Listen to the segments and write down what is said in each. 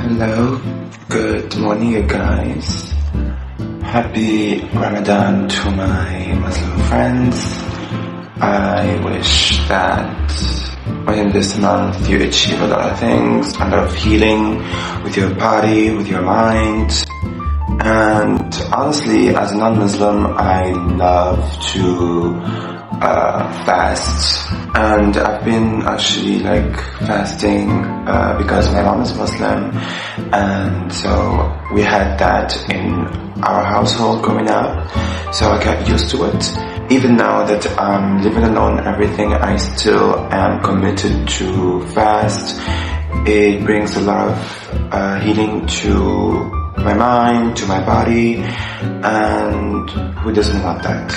Hello, good morning you guys. Happy Ramadan to my Muslim friends. I wish that within this month you achieve a lot of things, a lot of healing with your body, with your mind. And honestly, as a non-Muslim, I love to fast, and I've been actually fasting because my mom is Muslim, and so we had that in our household growing up, so I got used to it. Even now that I'm living alone and everything, I still am committed to fast. It brings a lot of healing to my mind, to my body, and who doesn't want that?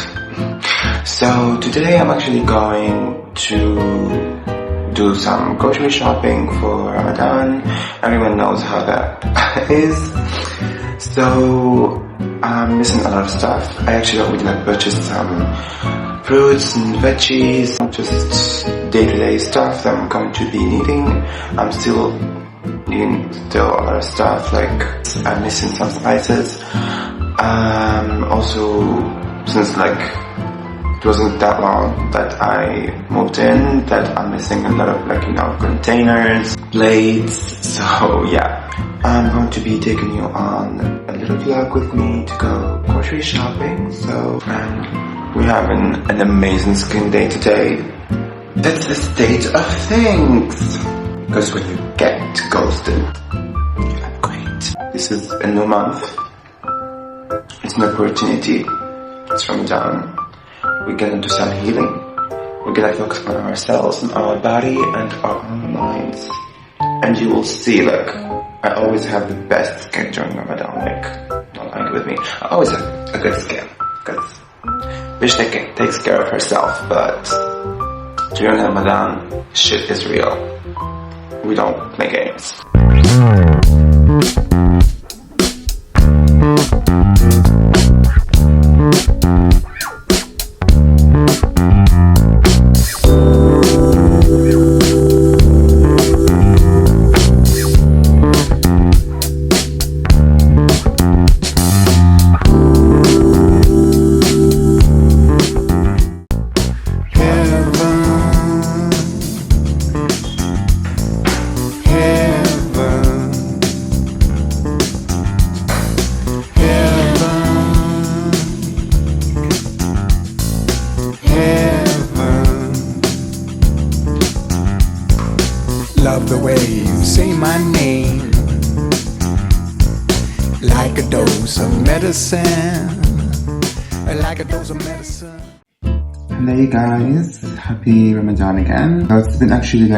So today I'm actually going to do some grocery shopping for Ramadan. Everyone knows how that is. So I'm missing a lot of stuff. I actually already purchased some fruits and veggies, just day-to-day stuff that I'm going to be needing. I'm still needing a lot of stuff, I'm missing some spices. Also, since it wasn't that long that I moved in, that I'm missing a lot of containers, plates. So yeah, I'm going to be taking you on a little vlog with me to go grocery shopping. So we're having an amazing skin day today. That's the state of things, because when you get ghosted, you look great. This is a new month. It's an opportunity. It's Ramadan. We're gonna do some healing. We're gonna focus on ourselves and our body and our own minds. And you will see, I always have the best skin during Ramadan. Don't argue with me. I always have a good skin, because bitch takes care of herself, but during Ramadan, shit is real. We don't play games. Love the way you say my name, like a dose of medicine, like a dose of medicine. Hello you guys, happy Ramadan again. It's been actually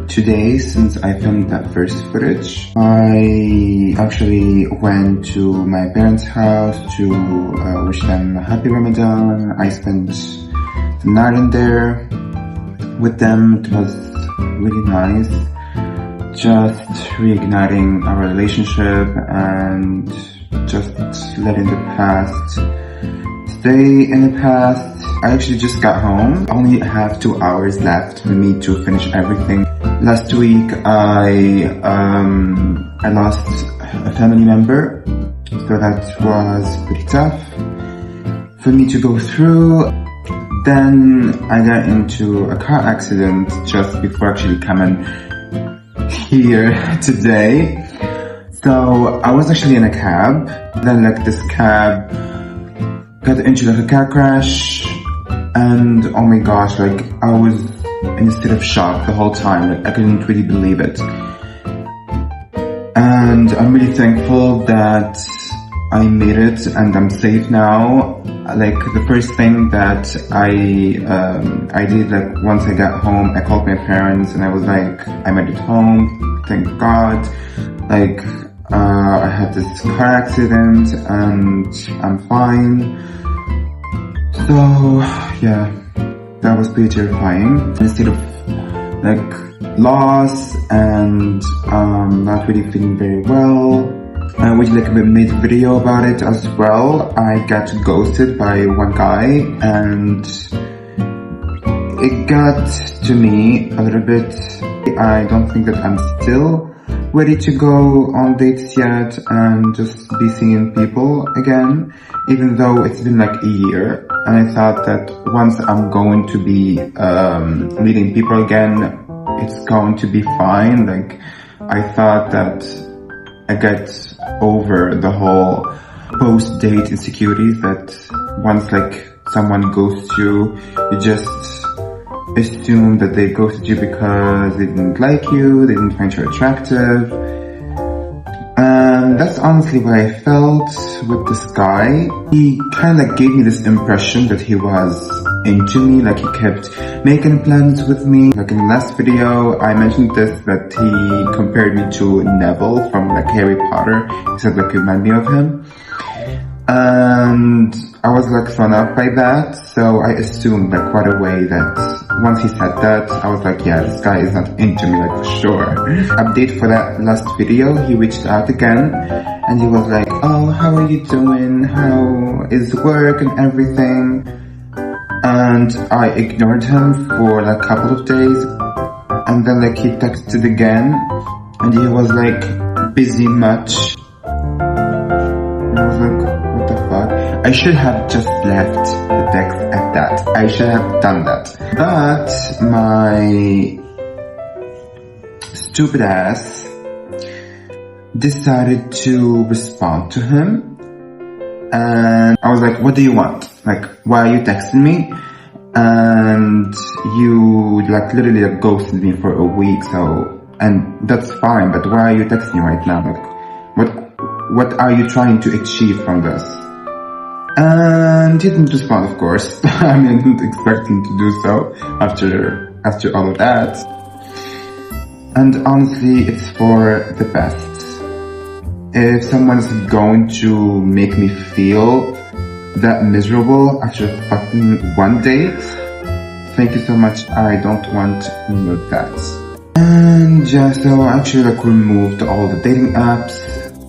2 days since I filmed that first footage. I actually went to my parents' house to wish them a happy Ramadan. I spent the night in there with them. It was really nice, just reigniting our relationship and just letting the past stay in the past. I actually just got home. I only have 2 hours left for me to finish everything. Last week I lost a family member, so that was pretty tough for me to go through. Then I got into a car accident just before actually coming here today. So I was actually in a cab. Then this cab got into a car crash, and oh my gosh, I was in a state of shock the whole time. I couldn't really believe it. And I'm really thankful that I made it and I'm safe now. The first thing that I did, once I got home, I called my parents and I was I made it home, thank God. I had this car accident and I'm fine. So yeah, that was pretty terrifying. Instead of loss and not really feeling very well, we made a video about it as well. I got ghosted by one guy, and it got to me a little bit I don't think that I'm still ready to go on dates yet and just be seeing people again, even though it's been like a year. And I thought that once I'm going to be meeting people again, it's going to be fine. Like, I thought that I get over the whole post-date insecurities that once like someone ghosts you, you just assume that they ghosted you because they didn't like you, they didn't find you attractive. And that's honestly what I felt with this guy. He kind of gave me this impression that he was into me, like he kept making plans with me. Like in the last video, I mentioned this, that he compared me to Neville from like Harry Potter. He said like, remind me of him. And I was like thrown up by that, so I assumed like right away that once he said that, I was like, yeah, this guy is not into me, like for sure. Update for that last video, he reached out again and he was like, oh, how are you doing? How is work and everything? And I ignored him for like a couple of days, and then like he texted again and he was like busy much. And I was like, what the fuck? I should have just left the text at that. I should have done that. But my stupid ass decided to respond to him. And I was like, what do you want? Like, why are you texting me? And you like literally like ghosted me for a week, so, and that's fine, but why are you texting me right now? Like, what are you trying to achieve from this? And he didn't respond, of course. I mean, I didn't expect him to do so after all of that. And honestly, it's for the best. If someone's going to make me feel that miserable after fucking one date, thank you so much. I don't want more of that. And yeah, so I actually like removed all the dating apps.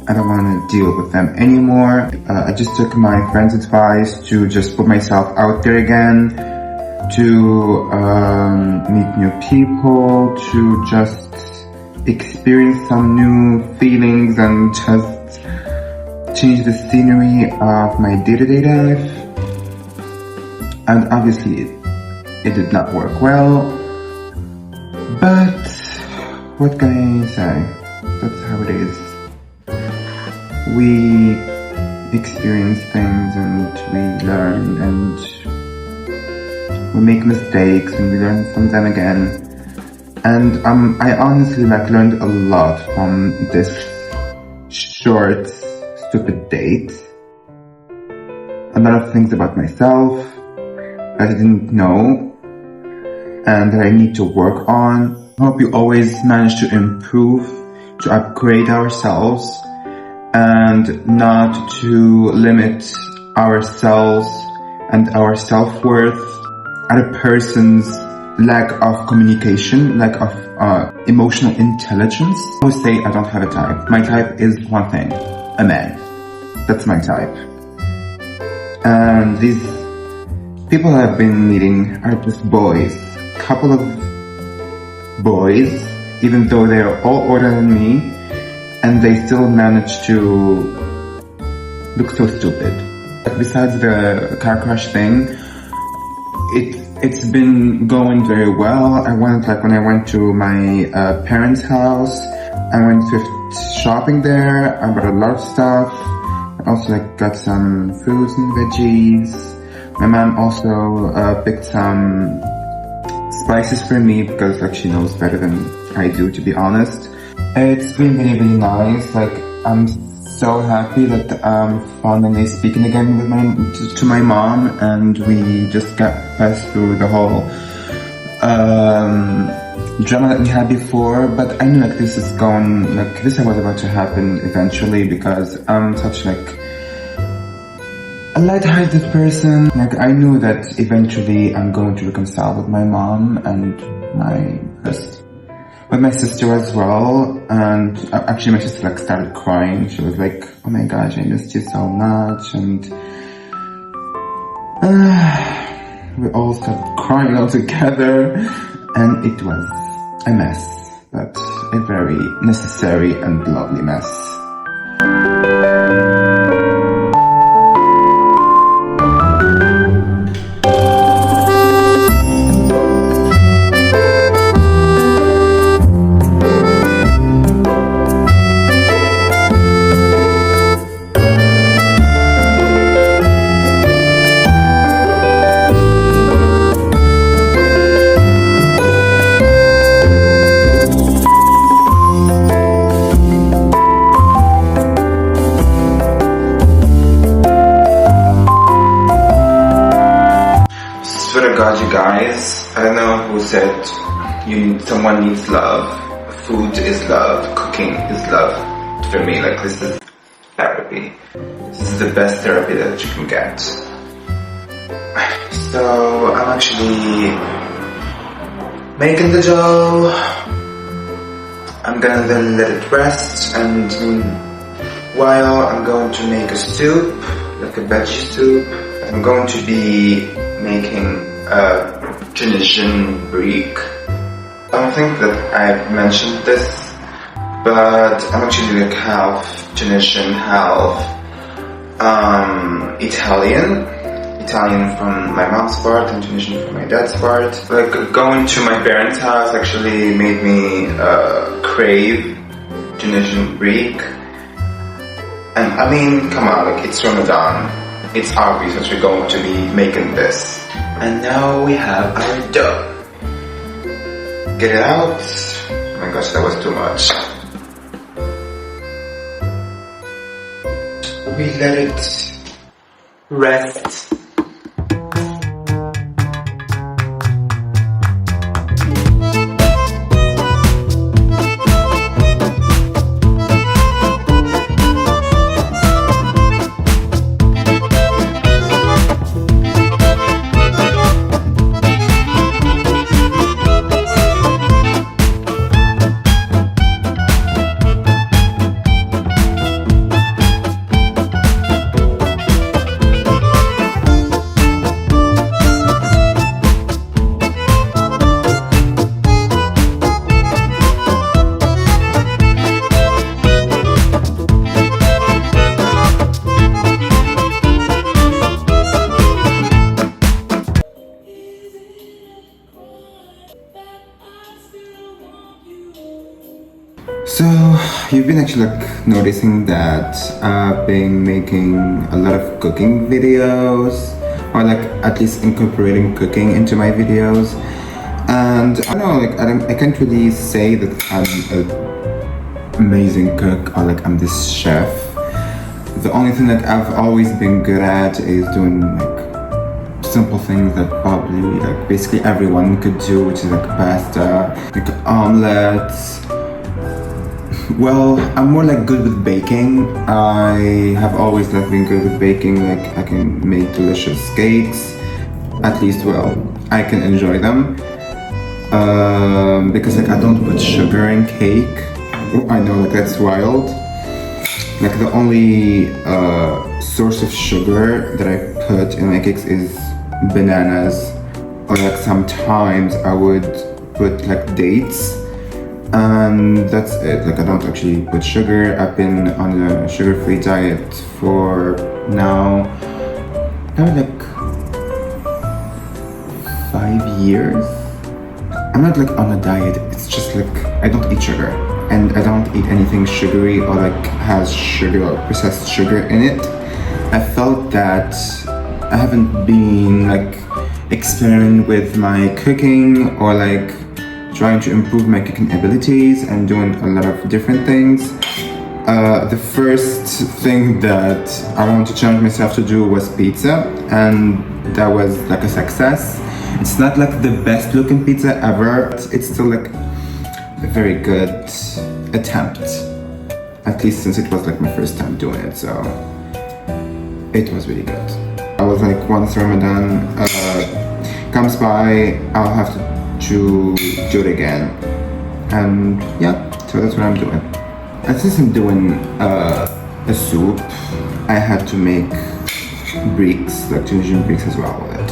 I don't want to deal with them anymore. I just took my friend's advice to just put myself out there again, to meet new people, to just experience some new feelings and just change the scenery of my day-to-day life. And obviously it did not work well, but what can I say? That's how it is. We experience things and we learn and we make mistakes and we learn from them again. And I honestly like learned a lot from this short, stupid date. A lot of things about myself that I didn't know and that I need to work on. I hope you always manage to improve, to upgrade ourselves, and not to limit ourselves and our self-worth at a person's lack of communication, lack of emotional intelligence. I always say I don't have a type. My type is one thing, a man. That's my type. And these people I've been meeting are just boys. Couple of boys, even though they are all older than me, and they still manage to look so stupid. Besides the car crash thing, it's been going very well. When I went to my parents' house, I went thrift shopping there. I bought a lot of stuff. I also got some fruits and veggies. My mom also picked some spices for me because she knows better than I do, to be honest. It's been really, really nice. I'm so happy that I'm finally speaking again with to my mom, and we just got passed through the whole drama that we had before. But I knew this is going, this was about to happen eventually, because I'm such a light-hearted person. I knew that eventually I'm going to reconcile with my mom and with my sister as well. And actually my sister started crying. She was like, oh my gosh, I missed you so much. And we all started crying all together, and it was a mess. but a very necessary and lovely mess. Swear to God, you guys, I don't know who said someone needs love. Food is love. Cooking is love. For me, like, this is therapy. This is the best therapy that you can get. So I'm actually making the dough. I'm gonna then let it rest, and while I'm going to make a soup, like a veggie soup. I'm going to be making a Tunisian brick. I don't think that I've mentioned this, but I'm actually like half Tunisian, half Italian. Italian from my mom's part and Tunisian from my dad's part. Like, going to my parents' house actually made me crave Tunisian brick. And I mean, come on, like, it's Ramadan. It's obvious that we're going to be making this. And now we have our dough. Get it out. Oh my gosh, that was too much. We let it rest. So, you've been actually like noticing that I've been making a lot of cooking videos, or like at least incorporating cooking into my videos. And I don't know, like I can't really say that I'm an amazing cook or like I'm this chef. The only thing that I've always been good at is doing like simple things that probably like basically everyone could do, which is like pasta, like omelets. Well, I'm more like good with baking. I have always like been good with baking. Like, I can make delicious cakes. At least, well, I can enjoy them. Because like I don't put sugar in cake. I know, like, that's wild. Like, the only source of sugar that I put in my cakes is bananas. Or like sometimes I would put like dates. And that's it. Like, I don't actually put sugar. I've been on a sugar-free diet for now like 5 years. I'm not like on a diet. It's just like I don't eat sugar, and I don't eat anything sugary or like has sugar or processed sugar in it. I felt that I haven't been like experimenting with my cooking or like trying to improve my cooking abilities and doing a lot of different things. The first thing that I wanted to challenge myself to do was pizza, and that was like a success. It's not like the best looking pizza ever, but it's still like a very good attempt. At least since it was like my first time doing it, so it was really good. I was like, once Ramadan comes by, I'll have to do it again, and yeah, so that's what I'm doing. And since I'm doing a soup, I had to make bricks, like Tunisian bricks as well with it.